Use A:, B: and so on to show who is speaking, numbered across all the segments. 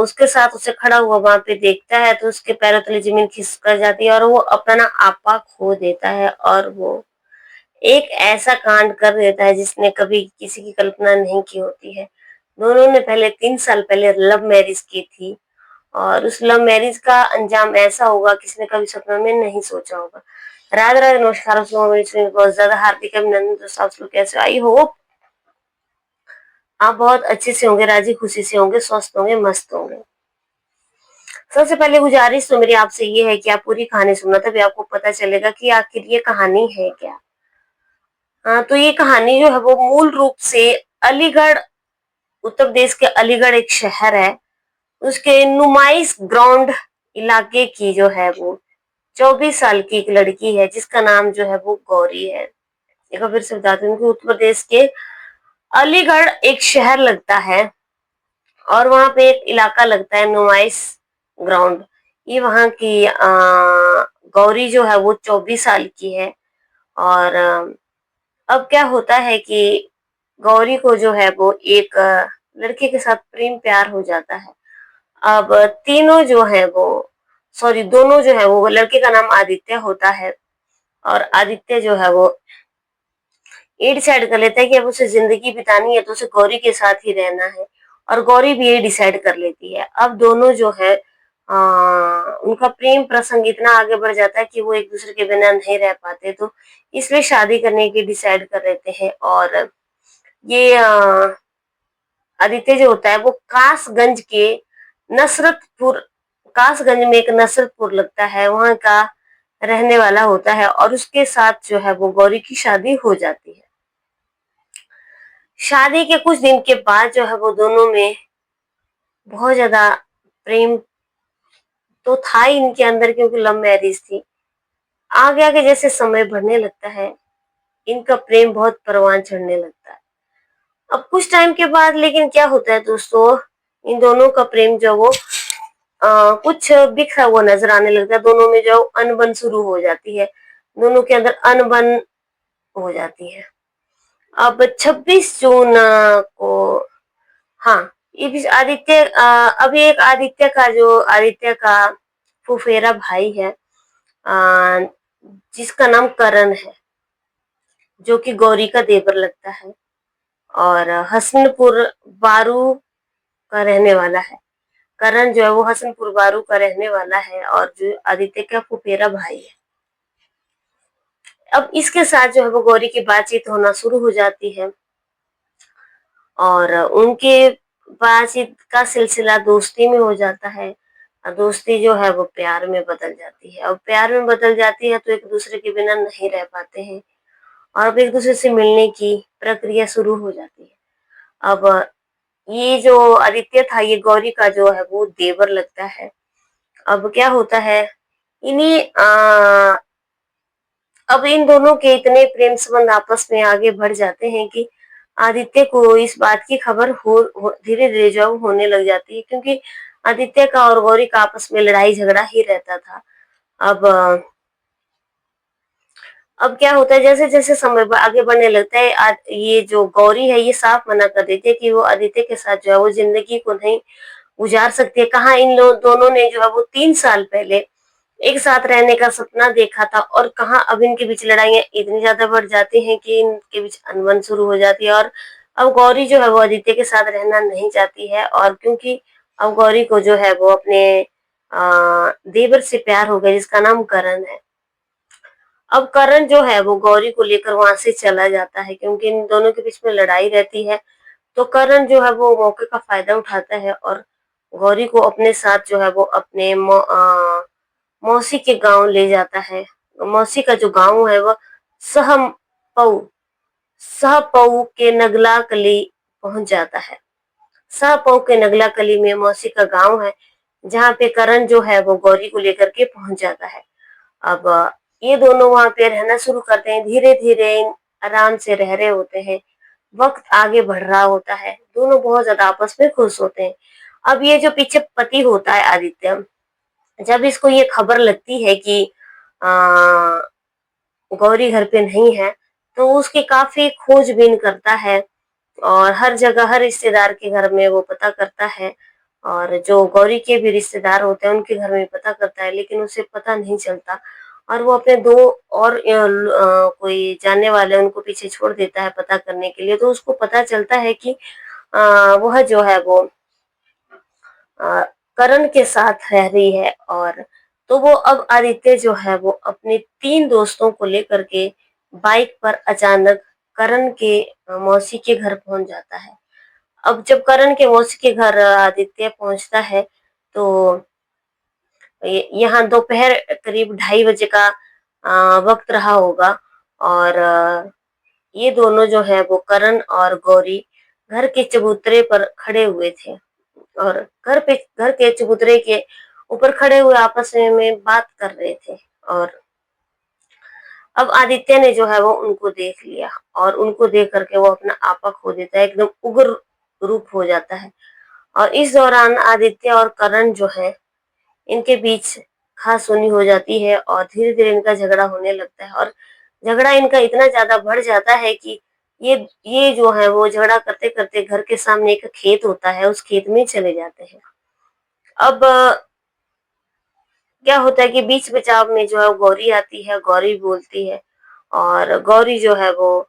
A: उसके साथ उसे खड़ा हुआ वहां पे देखता है तो उसके पैरों तले जमीन खिसक जाती है और वो अपना आपा खो देता है और वो एक ऐसा कांड कर देता है जिसने कभी किसी की कल्पना नहीं की होती है। दोनों ने पहले 3 साल पहले लव मैरिज की थी और उस लव मैरिज का अंजाम ऐसा होगा किसी ने कभी सपना में नहीं सोचा होगा। राधे राधे, नमस्कार आप लोगों को बहुत ज्यादा हार्दिक अभिनंदन। दोस्तों आप लोग कैसे, आई होप आप बहुत अच्छे से होंगे, राजी खुशी से होंगे, स्वस्थ होंगे, मस्त होंगे। सबसे पहले गुजारिश तो मेरी आपसे ये है कि आप पूरी कहानी सुनना, तभी आपको पता चलेगा कि आखिर ये कहानी है क्या। हाँ, तो ये कहानी जो है वो मूल रूप से अलीगढ़, उत्तर प्रदेश के अलीगढ़ एक शहर है, उसके नुमाइश ग्राउंड इलाके की जो है वो 24 साल की एक लड़की है जिसका नाम जो है वो गौरी है। एक बार फिर से बताती हूँ कि उत्तर प्रदेश के अलीगढ़ एक शहर लगता है और वहां पे एक इलाका लगता है नुमाइश ग्राउंड। ये वहां की गौरी जो है वो 24 साल की है। और अब क्या होता है कि गौरी को जो है वो एक लड़के के साथ प्रेम प्यार हो जाता है। अब तीनों जो है वो, सॉरी दोनों जो है वो, लड़के का नाम आदित्य होता है और आदित्य जो है वो ये डिसाइड कर लेता है कि अब उसे जिंदगी बितानी है तो उसे गौरी के साथ ही रहना है और गौरी भी ये डिसाइड कर लेती है। अब दोनों जो है उनका प्रेम प्रसंग इतना आगे बढ़ जाता है कि वो एक दूसरे के बिना नहीं रह पाते, तो इसलिए शादी करने की डिसाइड कर लेते हैं। और ये आदित्य जो होता है वो नसरतपुर कासगंज में एक नसरतपुर लगता है, वहां का रहने वाला होता है और उसके साथ जो है वो गौरी की शादी हो जाती है। शादी के कुछ दिन के बाद जो है वो दोनों में बहुत ज्यादा प्रेम तो था ही इनके अंदर, क्योंकि लव मैरिज थी। आगे आगे जैसे समय बढ़ने लगता है इनका प्रेम बहुत परवान चढ़ने लगता है। अब कुछ टाइम के बाद लेकिन क्या होता है दोस्तों, इन दोनों का प्रेम जो वो कुछ बिखरा हुआ नजर आने लगता है। दोनों में जो अनबन शुरू हो जाती है, दोनों के अंदर अनबन हो जाती है। अब 26 जून को, हाँ, ये भी अभी एक आदित्य का फुफेरा भाई है, अ, जिसका नाम करण है, जो कि गौरी का देवर लगता है और हसनपुर बारू का रहने वाला है। करण जो है वो हसनपुर बारू का रहने वाला है और जो आदित्य का फुफेरा भाई है। अब इसके साथ जो है वो गौरी की बातचीत होना शुरू हो जाती है और उनके बातचीत का सिलसिला दोस्ती में हो जाता है और दोस्ती जो है वो प्यार में बदल जाती है। अब प्यार में बदल जाती है तो एक दूसरे के बिना नहीं रह पाते हैं और अब एक दूसरे से मिलने की प्रक्रिया शुरू हो जाती है। अब ये जो आदित्य था ये गौरी का जो है वो देवर लगता है। अब क्या होता है, इन्हीं अब इन दोनों के इतने प्रेम संबंध आपस में आगे बढ़ जाते हैं कि आदित्य को इस बात की खबर हो धीरे धीरे जो होने लग जाती है, क्योंकि आदित्य का और गौरी का आपस में लड़ाई झगड़ा ही रहता था। अब अब क्या होता है, जैसे जैसे समय आगे बढ़ने लगता है, ये जो गौरी है ये साफ मना कर देती है कि वो आदित्य के साथ जो है वो जिंदगी को नहीं गुजार सकती है। कहाँ इन लोग दोनों ने जो है वो 3 साल पहले एक साथ रहने का सपना देखा था और कहाँ अब इनके बीच लड़ाइयां इतनी ज्यादा बढ़ जाती हैं कि इनके बीच अनबन शुरू हो जाती है। और अब गौरी जो है वो आदित्य के साथ रहना नहीं चाहती है, और क्योंकि अब गौरी को जो है वो अपने देवर से प्यार हो गया जिसका नाम करण है। अब करण जो है वो गौरी को लेकर वहां से चला जाता है, क्योंकि इन दोनों के बीच में लड़ाई रहती है। तो करण जो है वो मौके का फायदा उठाता है और गौरी को अपने साथ जो है वो अपने मौसी के गांव ले जाता है। मौसी का जो गांव है वह सहपऊ सहपऊ के नगला कली पहुंच जाता है। सहपऊ के नगला कली में मौसी का गांव है, जहाँ पे करण जो है वो गौरी को लेकर के पहुंच जाता है। अब ये दोनों वहां पे रहना शुरू करते हैं, धीरे धीरे आराम से रह रहे होते हैं। वक्त आगे बढ़ रहा होता है, दोनों बहुत ज्यादा आपस में खुश होते हैं। अब ये जो पीछे पति होता है आदित्य, जब इसको ये खबर लगती है कि आ, गौरी घर पे नहीं है, तो उसकी काफी खोजबीन करता है और हर जगह हर रिश्तेदार के घर में वो पता करता है और जो गौरी के भी रिश्तेदार होते हैं उनके घर में पता करता है, लेकिन उसे पता नहीं चलता और वो अपने 2 और कोई जानने वाले उनको पीछे छोड़ देता है पता करने के लिए। तो उसको पता चलता है कि वह जो है वो अ, करण के साथ रह रही है। और तो वो अब आदित्य जो है वो अपने 3 दोस्तों को लेकर के बाइक पर अचानक करण के मौसी के घर पहुंच जाता है। अब जब करण के मौसी के घर आदित्य पहुंचता है तो यहाँ दोपहर करीब 2:30 बजे का वक्त रहा होगा। और ये दोनों जो है वो करण और गौरी घर के चबूतरे पर खड़े हुए थे और घर के चबूतरे के ऊपर खड़े हुए आपस में बात कर रहे थे। और अब आदित्य ने जो है वो उनको देख लिया और उनको देख करके वो अपना आपा खो देता है, एकदम उग्र रूप हो जाता है। और इस दौरान आदित्य और करण जो है इनके बीच कहा-सुनी हो जाती है और धीरे-धीरे इनका झगड़ा होने लगता है। और झगड़ा इनका इतना ज़्यादा बढ़ जाता है कि ये जो है वो झगड़ा करते-करते घर के सामने एक खेत होता है, उस खेत में चले जाते हैं। अब क्या होता है कि बीच बचाव में जो है गौरी आती है, गौरी बोलती है और गौरी जो है वो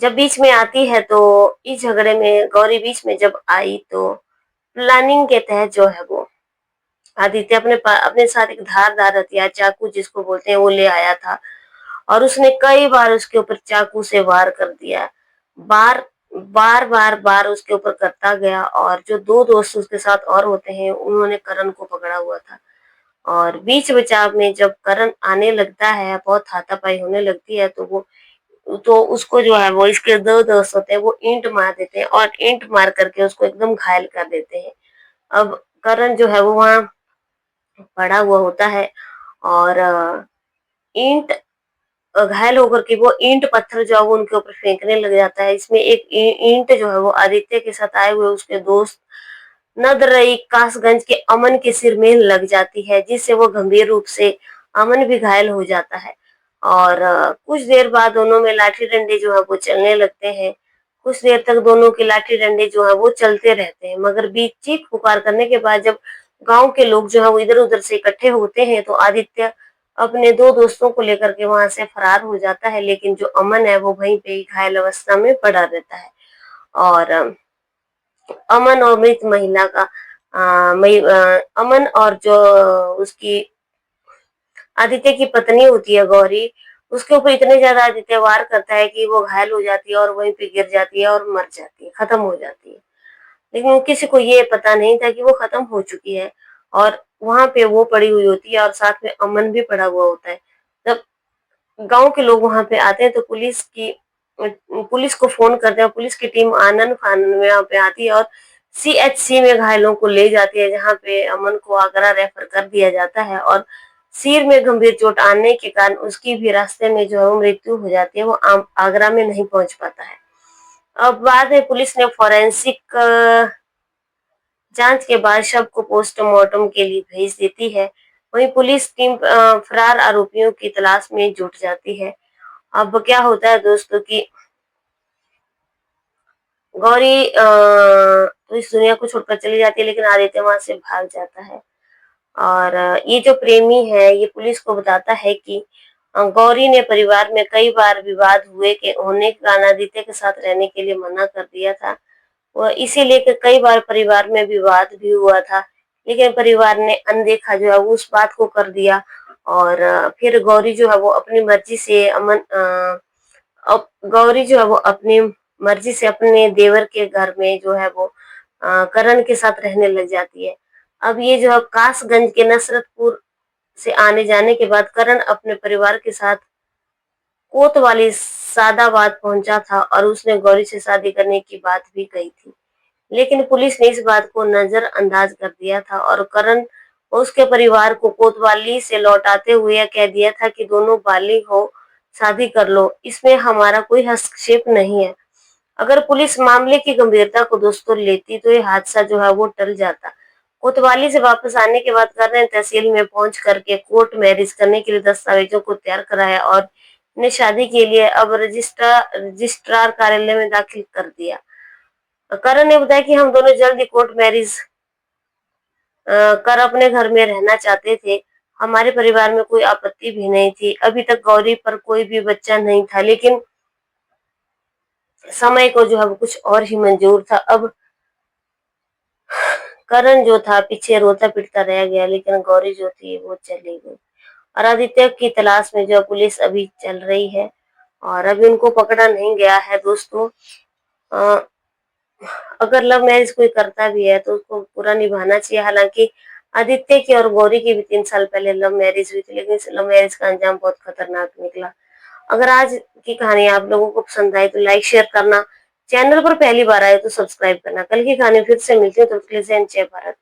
A: जब बीच में आती है तो इस झगड़े में गौरी बीच में जब आई तो प्लानिंग के तहत जो है वो आदित्य अपने साथ एक धारदार हथियार चाकू जिसको बोलते हैं वो ले आया था और उसने कई बार उसके ऊपर चाकू से वार कर दिया। बार बार उसके ऊपर करता गया और जो 2 दोस्त उसके साथ और होते हैं उन्होंने करण को पकड़ा हुआ था। और बीच बचाव में जब करण आने लगता है, बहुत हाथापाई होने लगती है तो उसको जो है वो इसके 2 दोस्त होते हैं वो ईंट मार देते हैं और ईंट मार करके उसको एकदम घायल कर देते हैं। अब करण जो है वो वहाँ पड़ा हुआ होता है और ईंट घायल होकर के वो ईंट पत्थर जो है वो उनके ऊपर फेंकने लग जाता है। इसमें एक ईंट जो है वो आदित्य के साथ आए हुए उसके दोस्त नदरई कासगंज के अमन के सिर में लग जाती है, जिससे वो गंभीर रूप से अमन भी घायल हो जाता है। और कुछ देर बाद दोनों में लाठी डंडे जो है वो चलने लगते हैं। कुछ देर तक दोनों के लाठी डंडे जो है वो चलते रहते हैं, मगर बीच चीख पुकार करने के बाद जब गांव के लोग जो है वो इधर उधर से इकट्ठे होते हैं तो आदित्य अपने 2 दोस्तों को लेकर के वहां से फरार हो जाता है, लेकिन जो अमन है वो वहीं पे ही घायल अवस्था में पड़ा रहता है। और अमन और मृत महिला का अमन और जो उसकी आदित्य की पत्नी होती है गौरी, उसके ऊपर इतने ज्यादा आदित्य वार करता है कि वो घायल हो जाती है और वहीं पे गिर जाती है और मर जाती है, खत्म हो जाती है। लेकिन किसी को ये पता नहीं था कि वो खत्म हो चुकी है और वहां पे वो पड़ी हुई होती है और साथ में अमन भी पड़ा हुआ होता है। जब गांव के लोग वहां पे आते हैं तो पुलिस को फोन करते हैं। पुलिस की टीम आनन फानन में यहाँ पे आती है और सीएचसी में घायलों को ले जाती है, जहाँ पे अमन को आगरा रेफर कर दिया जाता है। और सिर में गंभीर चोट आने के कारण उसकी भी रास्ते में जो है वो मृत्यु हो जाती है, वो आगरा में नहीं पहुंच पाता है। अब बाद में पुलिस ने फॉरेंसिक जांच के बाद शव को पोस्टमार्टम के लिए भेज देती है। वहीं पुलिस टीम फरार आरोपियों की तलाश में जुट जाती है। अब क्या होता है दोस्तों कि गौरी तो इस दुनिया को छोड़कर चली जाती है, लेकिन आदित्य वहां से भाग जाता है। और ये जो प्रेमी है ये पुलिस को बताता है कि गौरी ने परिवार में कई बार विवाद हुए के होने के कारण आदित्य के साथ रहने के लिए मना कर दिया था। वह इसीलिए कि कई बार परिवार में विवाद भी हुआ था, लेकिन परिवार ने अनदेखा जो है वो उस बात को कर दिया। और फिर गौरी जो है वो अपनी मर्जी से अब गौरी जो है वो अपनी मर्जी से अपने देवर के घर में जो है वो करण के साथ रहने लग जाती है। अब ये जो है कासगंज के नसरतपुर से आने जाने के बाद करण अपने परिवार के साथ कोतवाली सादाबाद पहुंचा था और उसने गौरी से शादी करने की बात भी कही थी, लेकिन पुलिस ने इस बात को नजरअंदाज कर दिया था और करण और उसके परिवार को कोतवाली से लौटाते हुए यह कह दिया था कि दोनों बालिग हो, शादी कर लो, इसमें हमारा कोई हस्तक्षेप नहीं है। अगर पुलिस मामले की गंभीरता को दोस्तों लेती तो ये हादसा जो है वो टल जाता। कोतवाली से वापस आने के बाद करण तहसील में पहुंच करके कोर्ट मैरिज करने के लिए दस्तावेजों को तैयार कराया और ने शादी के लिए अब रजिस्ट्रार कार्यालय में दाखिल कर दिया। करण ने बताया कि हम दोनों जल्द ही कोर्ट मैरिज कर अपने घर में रहना चाहते थे। हमारे परिवार में कोई आपत्ति भी नहीं थी। अभी तक गौरी पर कोई भी बच्चा नहीं था, लेकिन समय को जो है वो कुछ और ही मंजूर था। अब करण जो था पीछे रोता पिटता रह गया, लेकिन गौरी जो थी वो चली गई। और आदित्य की तलाश में जो पुलिस अभी चल रही है और अभी उनको पकड़ा नहीं गया है दोस्तों। अ, अगर लव मैरिज कोई करता भी है तो उसको पूरा निभाना चाहिए। हालांकि आदित्य की और गौरी की भी 3 साल पहले लव मैरिज हुई थी, लेकिन इस लव मैरिज का अंजाम बहुत खतरनाक निकला। अगर आज की कहानी आप लोगों को पसंद आई तो लाइक शेयर करना, चैनल पर पहली बार आए तो सब्सक्राइब करना। कल की कहानी फिर से मिलती है, तो जय भारत।